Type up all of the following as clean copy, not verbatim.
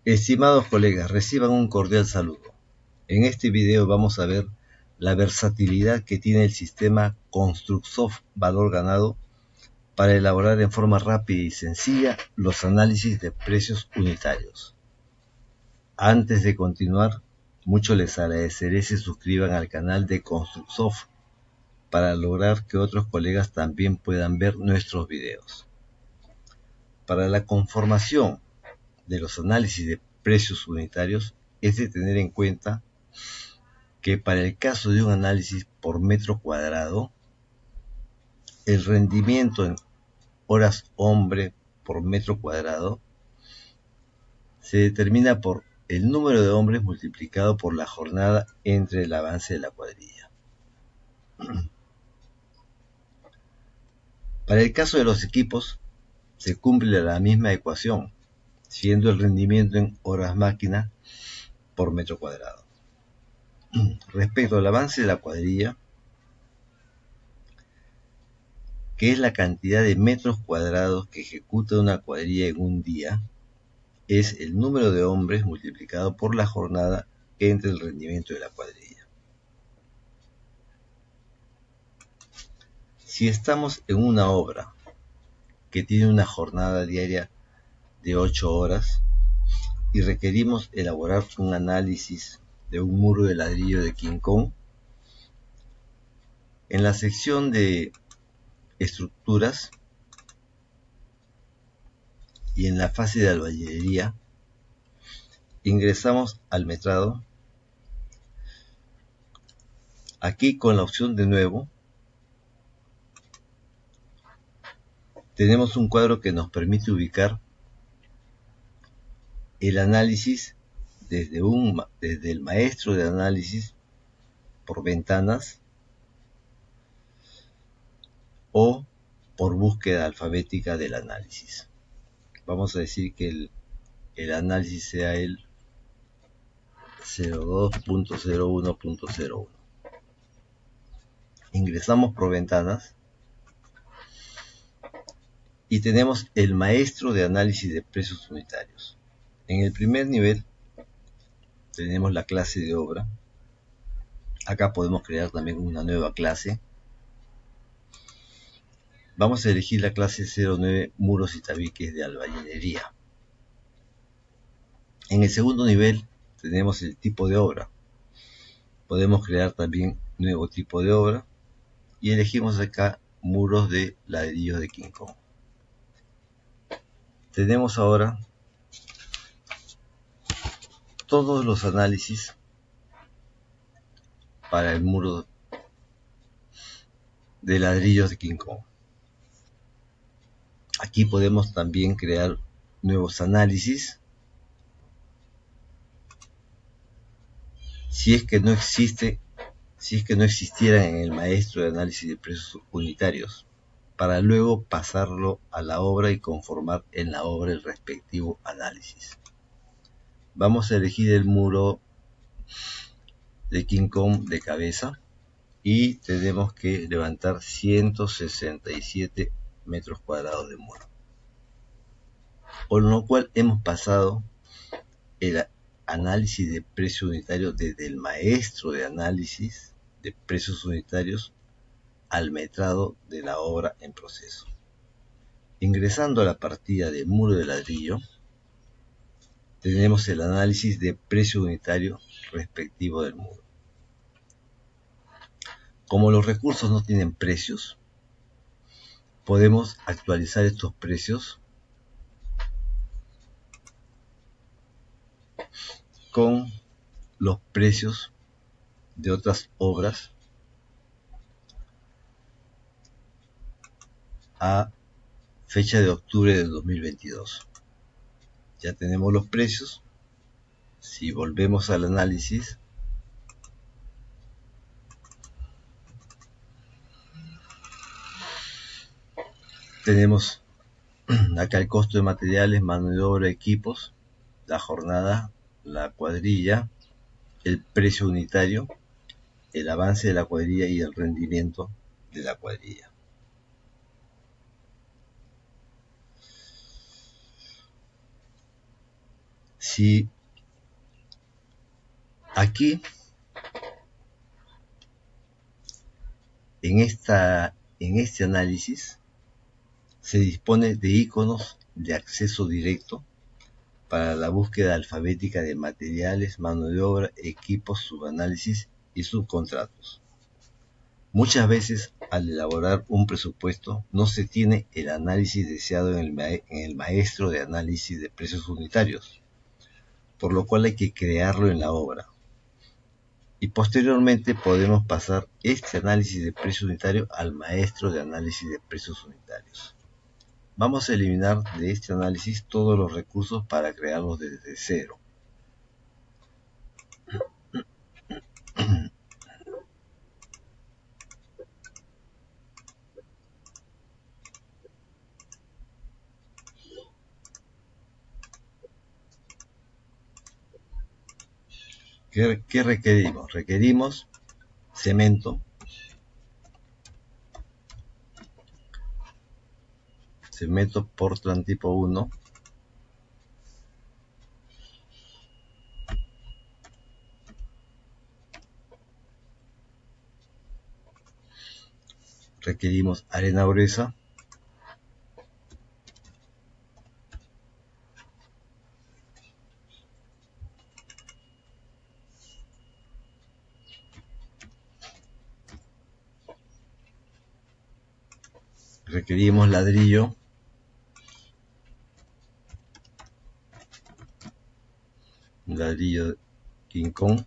Estimados colegas, reciban un cordial saludo. En este video vamos a ver la versatilidad que tiene el sistema Construcsoft Valor Ganado para elaborar en forma rápida y sencilla los análisis de precios unitarios. Antes de continuar, mucho les agradeceré si suscriban al canal de Construcsoft para lograr que otros colegas también puedan ver nuestros videos. Para la conformación de los análisis de precios unitarios es de tener en cuenta que para el caso de un análisis por metro cuadrado, el rendimiento en horas hombre por metro cuadrado se determina por el número de hombres multiplicado por la jornada entre el avance de la cuadrilla. Para el caso de los equipos, se cumple la misma ecuación, siendo el rendimiento en horas máquina por metro cuadrado. Respecto al avance de la cuadrilla, que es la cantidad de metros cuadrados que ejecuta una cuadrilla en un día, es el número de hombres multiplicado por la jornada entre el rendimiento de la cuadrilla. Si estamos en una obra que tiene una jornada diaria de 8 horas y requerimos elaborar un análisis de un muro de ladrillo de King Kong, en la sección de estructuras y en la fase de albañilería ingresamos al metrado. Aquí con la opción de nuevo tenemos un cuadro que nos permite ubicar el análisis desde el maestro de análisis por ventanas o por búsqueda alfabética del análisis. Vamos a decir que el análisis sea el 02.01.01. Ingresamos por ventanas y tenemos el maestro de análisis de precios unitarios. En el primer nivel tenemos la clase de obra. Acá podemos crear también una nueva clase. Vamos a elegir la clase 09 muros y tabiques de albañilería. En el segundo nivel tenemos el tipo de obra. Podemos crear también nuevo tipo de obra y elegimos acá muros de ladrillo de King Kong. Tenemos ahora todos los análisis para el muro de ladrillos de King Kong. Aquí podemos también crear nuevos análisis. Si es que no existieran en el maestro de análisis de precios unitarios, para luego pasarlo a la obra y conformar en la obra el respectivo análisis. Vamos a elegir el muro de King Kong de cabeza y tenemos que levantar 167 metros cuadrados de muro, con lo cual hemos pasado el análisis de precio unitario desde el maestro de análisis de precios unitarios al metrado de la obra en proceso. Ingresando a la partida de muro de ladrillo, tenemos el análisis de precio unitario respectivo del muro. Como los recursos no tienen precios, podemos actualizar estos precios con los precios de otras obras a fecha de octubre de 2022. Ya tenemos los precios. Si volvemos al análisis, tenemos acá el costo de materiales, mano de obra, equipos, la jornada, la cuadrilla, el precio unitario, el avance de la cuadrilla y el rendimiento de la cuadrilla. Si aquí en este análisis se dispone de iconos de acceso directo para la búsqueda alfabética de materiales, mano de obra, equipos, subanálisis y subcontratos. Muchas veces, al elaborar un presupuesto, no se tiene el análisis deseado en el maestro de análisis de precios unitarios, por lo cual hay que crearlo en la obra. Y posteriormente podemos pasar este análisis de precio unitario al maestro de análisis de precios unitarios. Vamos a eliminar de este análisis todos los recursos para crearlos desde cero. ¿Qué requerimos? Requerimos cemento, Portland tipo 1, requerimos arena gruesa, requerimos ladrillo, King Kong,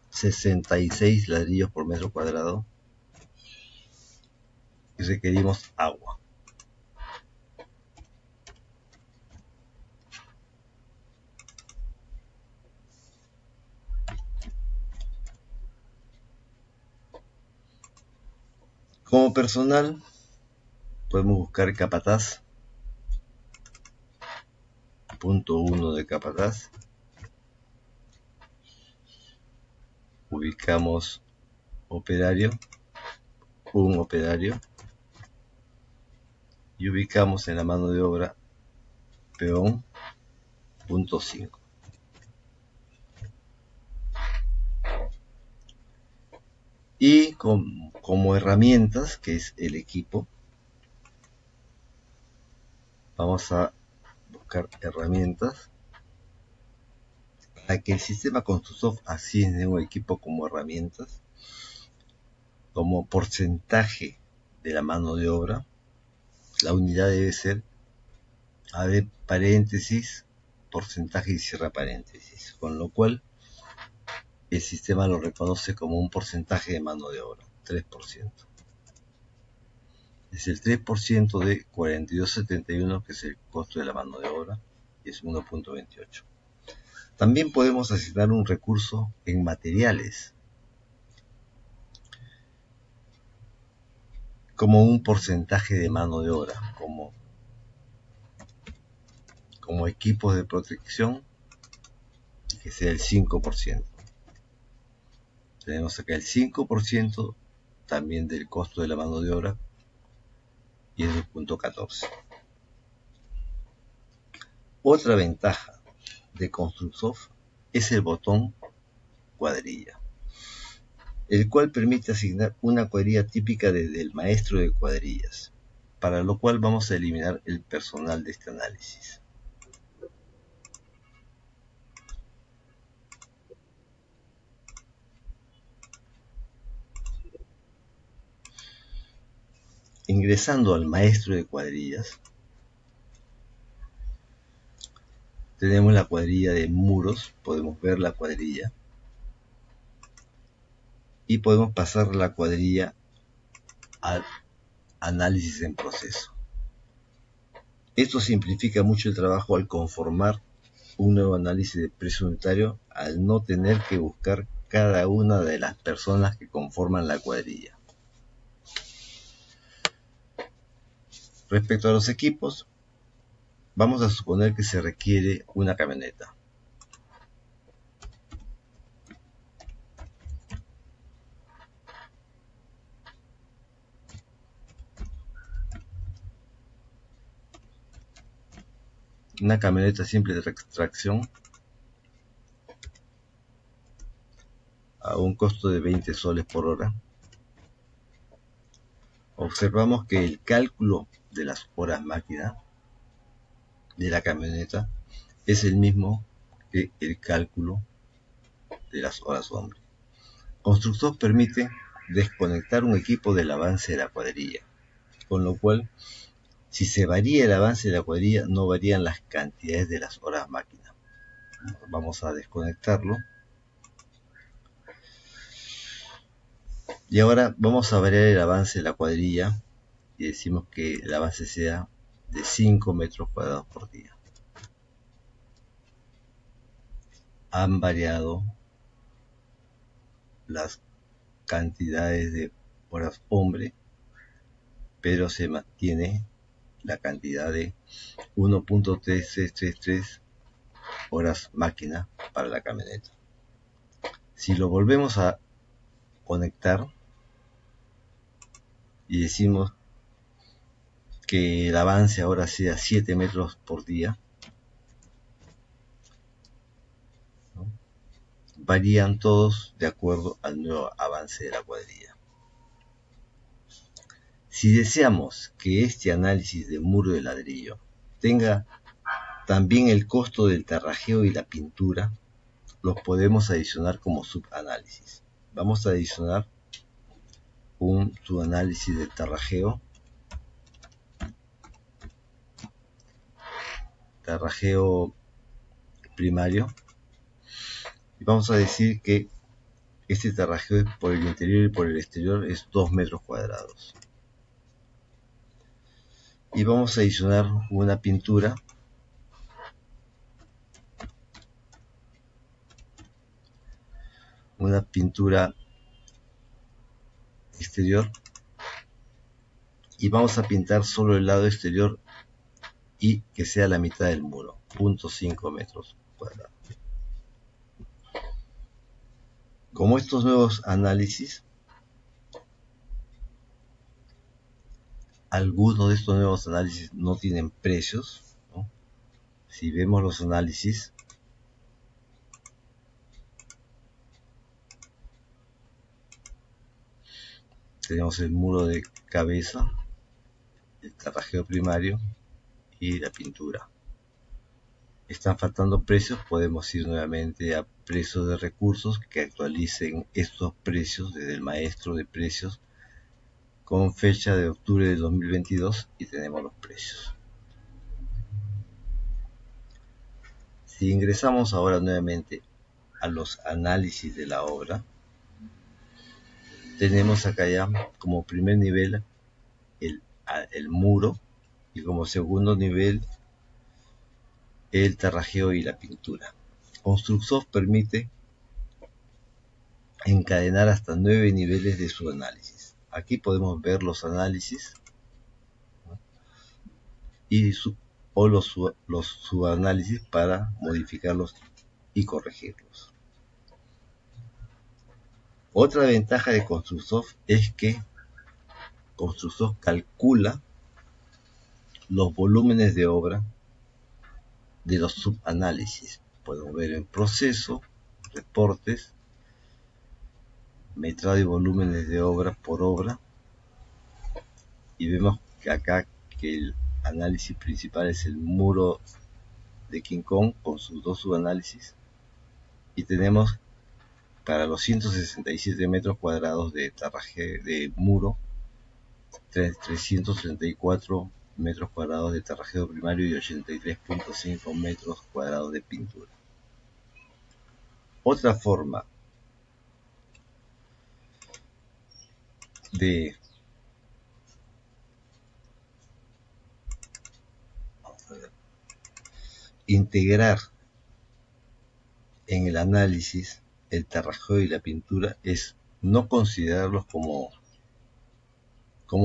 66 ladrillos por metro cuadrado, y requerimos agua. Como personal podemos buscar capataz, punto 1 de capataz, ubicamos operario, un operario, y ubicamos en la mano de obra peón, punto 5. Y como herramientas, que es el equipo, vamos a buscar herramientas para que el sistema Construsoft asigne un equipo como herramientas, como porcentaje de la mano de obra. La unidad debe ser abre paréntesis, porcentaje y cierra paréntesis, con lo cual el sistema lo reconoce como un porcentaje de mano de obra, 3%. Es el 3% de 42.71, que es el costo de la mano de obra, y es 1.28. También podemos asignar un recurso en materiales, como un porcentaje de mano de obra, como equipos de protección, que sea el 5%. Tenemos acá el 5% también del costo de la mano de obra, y es 2.14. Otra ventaja de Construsoft es el botón cuadrilla, el cual permite asignar una cuadrilla típica desde el maestro de cuadrillas, para lo cual vamos a eliminar el personal de este análisis. Ingresando al maestro de cuadrillas, tenemos la cuadrilla de muros, podemos ver la cuadrilla y podemos pasar la cuadrilla al análisis en proceso. Esto simplifica mucho el trabajo al conformar un nuevo análisis de precio unitario, al no tener que buscar cada una de las personas que conforman la cuadrilla. Respecto a los equipos, vamos a suponer que se requiere una camioneta. una camioneta simple de tracción a un costo de 20 soles por hora. Observamos que el cálculo de las horas máquina de la camioneta es el mismo que el cálculo de las horas hombre. Construcsoft permite desconectar un equipo del avance de la cuadrilla, con lo cual, si se varía el avance de la cuadrilla, no varían las cantidades de las horas máquina. Vamos a desconectarlo. Y ahora vamos a variar el avance de la cuadrilla y decimos que el avance sea de 5 metros cuadrados por día. Han variado las cantidades de horas hombre, pero se mantiene la cantidad de 1.3633 horas máquina para la camioneta. Si lo volvemos a conectar y decimos que el avance ahora sea 7 metros por día, ¿no? Varían todos de acuerdo al nuevo avance de la cuadrilla. Si deseamos que este análisis de muro de ladrillo tenga también el costo del tarrajeo y la pintura, los podemos adicionar como subanálisis. Vamos a adicionar un subanálisis de tarrajeo primario, y vamos a decir que este tarrajeo por el interior y por el exterior es 2 metros cuadrados. Y vamos a adicionar una pintura exterior, y vamos a pintar solo el lado exterior y que sea la mitad del muro, 0.5 metros cuadrados. Como estos nuevos análisis, algunos de estos nuevos análisis no tienen precios, ¿no? Si vemos los análisis, tenemos el muro de cabeza, el tarrajeo primario y la pintura. Están faltando precios, podemos ir nuevamente a precios de recursos que actualicen estos precios desde el maestro de precios con fecha de octubre de 2022 y tenemos los precios. Si ingresamos ahora nuevamente a los análisis de la obra, tenemos acá ya como primer nivel el muro y como segundo nivel el tarrajeo y la pintura. Construcsoft permite encadenar hasta 9 niveles de su análisis. Aquí podemos ver los análisis, ¿no? Y los subanálisis para modificarlos y corregirlos. Otra ventaja de Construcsoft es que Construcsoft calcula los volúmenes de obra de los subanálisis. Podemos ver en proceso, reportes, metrado y volúmenes de obra por obra, y vemos que acá que el análisis principal es el muro de King Kong con sus dos subanálisis, y tenemos para los 167 metros cuadrados de tarraje de muro, 334 metros cuadrados de tarrajeo primario y 83.5 metros cuadrados de pintura. Otra forma de integrar en el análisis el tarrajeo y la pintura es no considerarlos como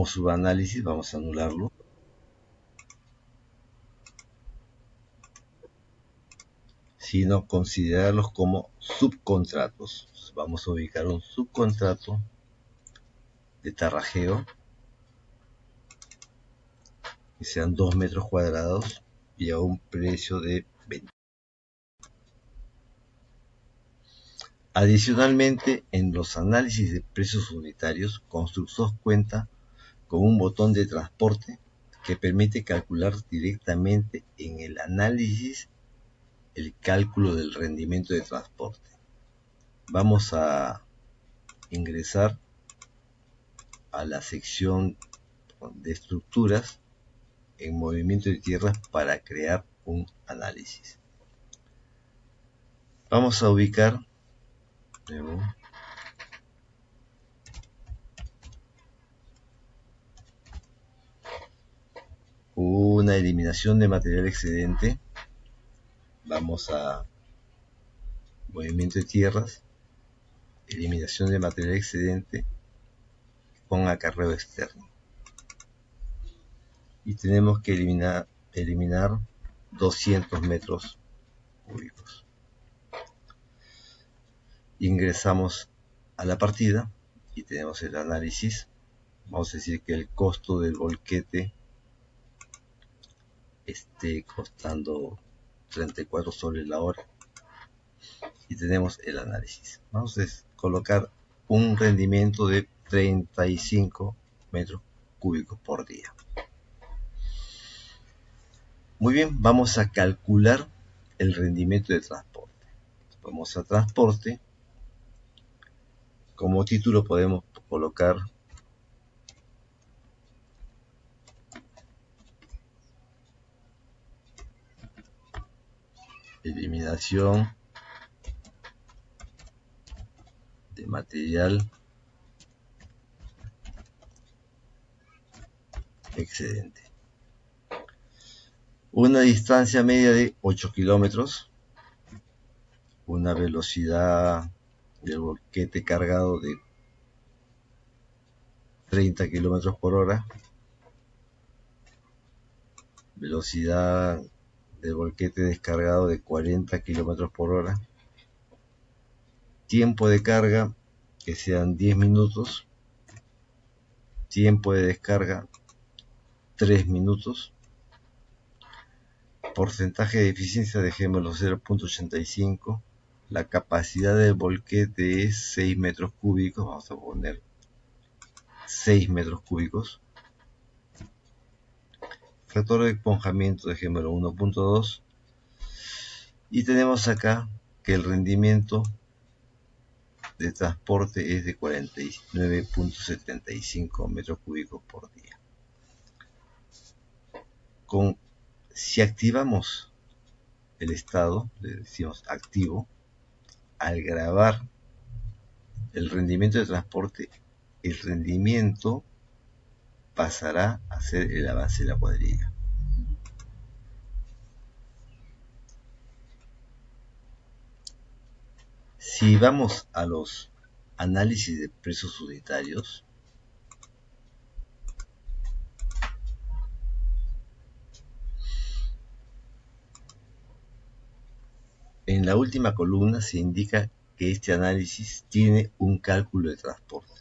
subanálisis. Vamos a anularlo, sino considerarlos como subcontratos. Vamos a ubicar un subcontrato de tarrajeo que sean 2 metros cuadrados y a un precio de venta. Adicionalmente, en los análisis de precios unitarios, Construcsoft cuenta con un botón de transporte que permite calcular directamente en el análisis el cálculo del rendimiento de transporte. Vamos a ingresar a la sección de estructuras en movimiento de tierras para crear un análisis. Vamos a ubicar una eliminación de material excedente. Vamos a movimiento de tierras, eliminación de material excedente con acarreo externo. Y tenemos que eliminar 200 metros cúbicos. Ingresamos a la partida y tenemos el análisis. Vamos a decir que el costo del volquete esté costando 34 soles la hora. Y tenemos el análisis. Vamos a colocar un rendimiento de 35 metros cúbicos por día. Muy bien, vamos a calcular el rendimiento de transporte. Vamos a transporte. Como título podemos colocar eliminación de material excedente. Una distancia media de 8 kilómetros. Una velocidad del volquete cargado de 30 kilómetros por hora. Velocidad del volquete descargado de 40 kilómetros por hora. Tiempo de carga que sean 10 minutos. Tiempo de descarga 3 minutos. Porcentaje de eficiencia dejémoslo 0.85. La capacidad del volquete es 6 metros cúbicos. Vamos a poner 6 metros cúbicos. Factor de esponjamiento dejémoslo 1.2. Y tenemos acá que el rendimiento de transporte es de 49.75 metros cúbicos por día. Si activamos el estado, le decimos activo, al grabar el rendimiento de transporte, el rendimiento pasará a ser el avance de la cuadrilla. Si vamos a los análisis de precios unitarios, en la última columna se indica que este análisis tiene un cálculo de transporte.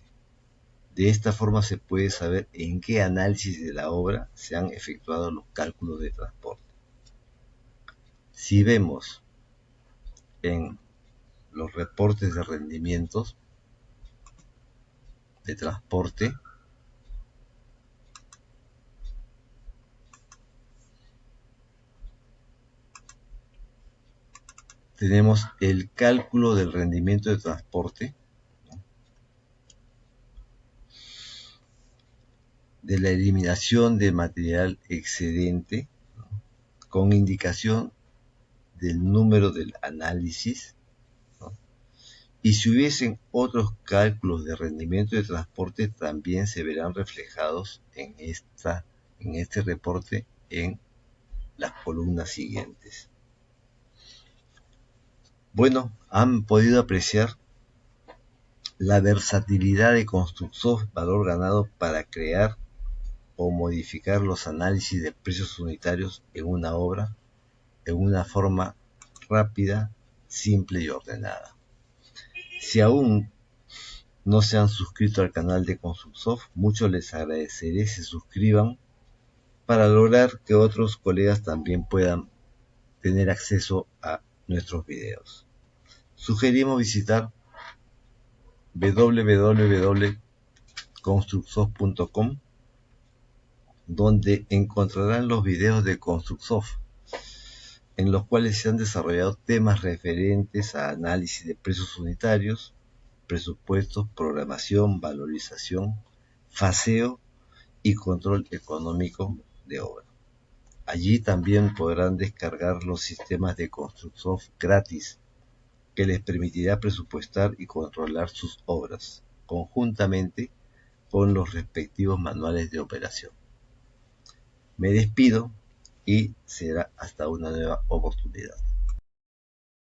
De esta forma se puede saber en qué análisis de la obra se han efectuado los cálculos de transporte. Si vemos en los reportes de rendimientos de transporte, tenemos el cálculo del rendimiento de transporte, de la eliminación de material excedente, con indicación del número del análisis, y si hubiesen otros cálculos de rendimiento de transporte también se verán reflejados en este reporte en las columnas siguientes. Bueno, han podido apreciar la versatilidad de Construcsoft Valor Ganado para crear o modificar los análisis de precios unitarios en una obra en una forma rápida, simple y ordenada. Si aún no se han suscrito al canal de Construcsoft, mucho les agradeceré si se suscriban para lograr que otros colegas también puedan tener acceso a nuestros videos. Sugerimos visitar www.construcsoft.com, donde encontrarán los videos de Construcsoft, en los cuales se han desarrollado temas referentes a análisis de precios unitarios, presupuestos, programación, valorización, faseo y control económico de obra. Allí también podrán descargar los sistemas de Construcsoft gratis, que les permitirá presupuestar y controlar sus obras, conjuntamente con los respectivos manuales de operación. Me despido y será hasta una nueva oportunidad.